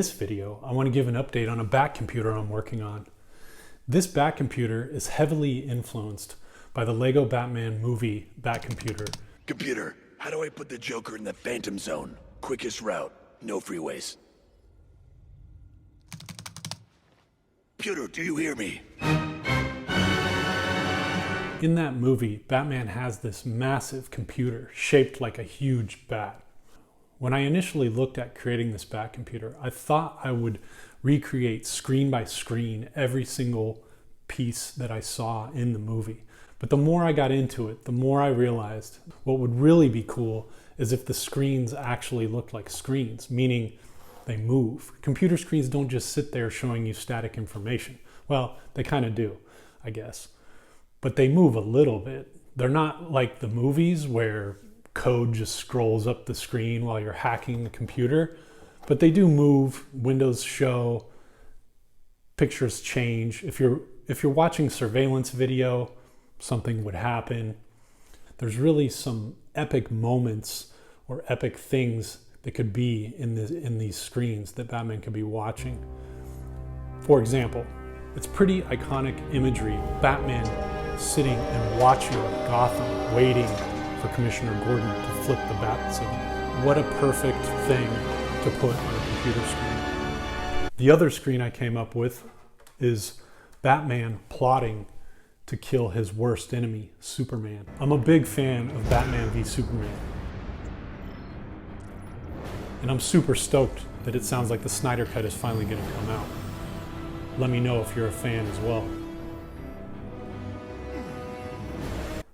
this video, I want to give an update on a Bat computer I'm working on. This Bat computer is heavily influenced by the Lego Batman movie Bat computer. Computer, how do I put the Joker in the Phantom Zone? Quickest route, no freeways. Computer, do you hear me? In that movie, Batman has this massive computer shaped like a huge bat. When I initially looked at creating this Bat computer, I thought I would recreate screen by screen every single piece that I saw in the movie. But the more I got into it, the more I realized what would really be cool is if the screens actually looked like screens, meaning they move. Computer screens don't just sit there showing you static information. Well, they kind of do, I guess. But they move a little bit. They're not like the movies where code just scrolls up the screen while you're hacking the computer, but they do move, windows show, pictures change. If you're watching surveillance video, something would happen. There's really some epic moments or epic things that could be in these screens that Batman could be watching. For example, it's pretty iconic imagery, Batman sitting and watching Gotham, waiting for Commissioner Gordon to flip the bat signal. What a perfect thing to put on a computer screen. The other screen I came up with is Batman plotting to kill his worst enemy, Superman. I'm a big fan of Batman v Superman. And I'm super stoked that it sounds like the Snyder Cut is finally going to come out. Let me know if you're a fan as well.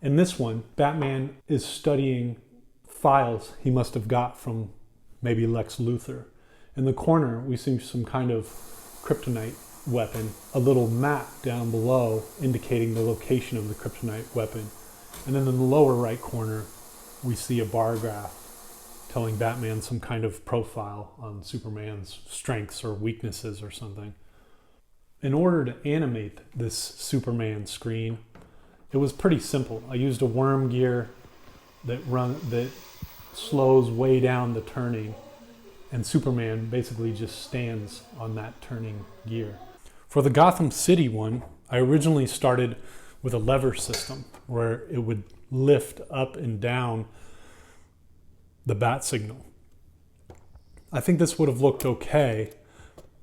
In this one, Batman is studying files he must have got from maybe Lex Luthor. In the corner, we see some kind of kryptonite weapon, a little map down below indicating the location of the kryptonite weapon. And then in the lower right corner, we see a bar graph telling Batman some kind of profile on Superman's strengths or weaknesses or something. In order to animate this Superman screen, it was pretty simple. I used a worm gear that slows way down the turning, and Superman basically just stands on that turning gear. For the Gotham City one, I originally started with a lever system where it would lift up and down the bat signal. I think this would have looked okay,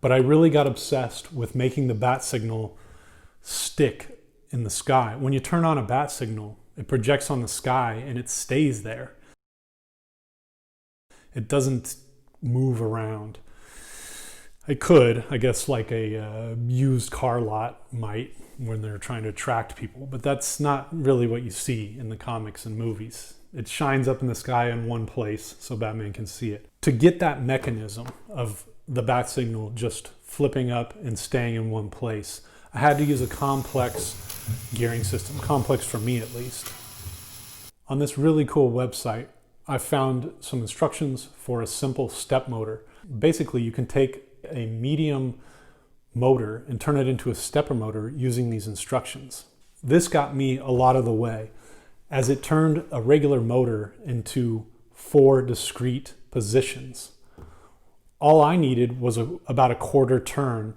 but I really got obsessed with making the bat signal stick in the sky. When you turn on a bat signal, it projects on the sky and it stays there. It doesn't move around. It could, I guess, like a used car lot might when they're trying to attract people, but that's not really what you see in the comics and movies. It shines up in the sky in one place so Batman can see it. To get that mechanism of the bat signal just flipping up and staying in one place, I had to use a complex gearing system, complex for me at least. On this really cool website, I found some instructions for a simple step motor. Basically, you can take a medium motor and turn it into a stepper motor using these instructions. This got me a lot of the way, as it turned a regular motor into 4 discrete positions. All I needed was about a quarter turn.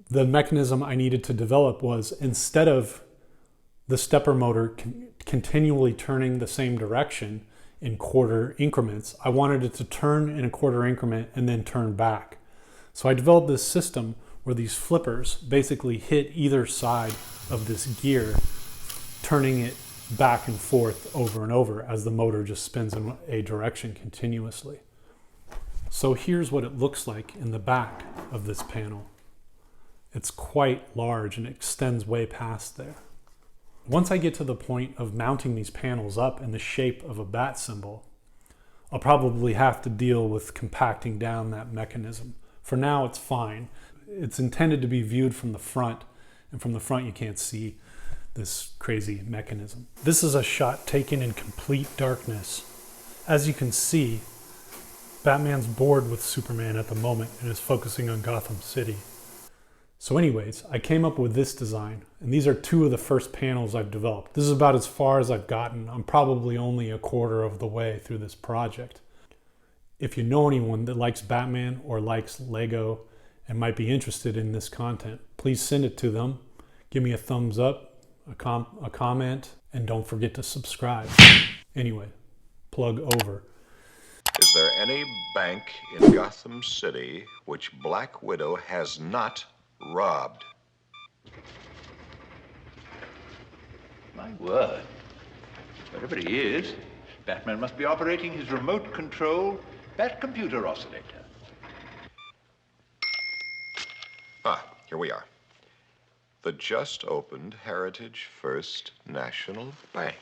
The mechanism I needed to develop was, instead of the stepper motor continually turning the same direction in quarter increments, I wanted it to turn in a quarter increment and then turn back. So I developed this system where these flippers basically hit either side of this gear, turning it back and forth over and over as the motor just spins in a direction continuously. So here's what it looks like in the back of this panel. It's quite large and extends way past there. Once I get to the point of mounting these panels up in the shape of a bat symbol, I'll probably have to deal with compacting down that mechanism. For now, it's fine. It's intended to be viewed from the front, and from the front you can't see this crazy mechanism. This is a shot taken in complete darkness. As you can see, Batman's bored with Superman at the moment and is focusing on Gotham City. So anyways, I came up with this design, and these are 2 of the first panels I've developed. This is about as far as I've gotten. I'm probably only a quarter of the way through this project. If you know anyone that likes Batman or likes Lego and might be interested in this content, please send it to them. Give me a thumbs up, a comment, and don't forget to subscribe. Anyway, plug over. Is there any bank in Gotham City which Black Widow has not robbed? My word. Wherever he is, Batman must be operating his remote control Batcomputer oscillator. Ah, here we are. The just opened Heritage First National Bank.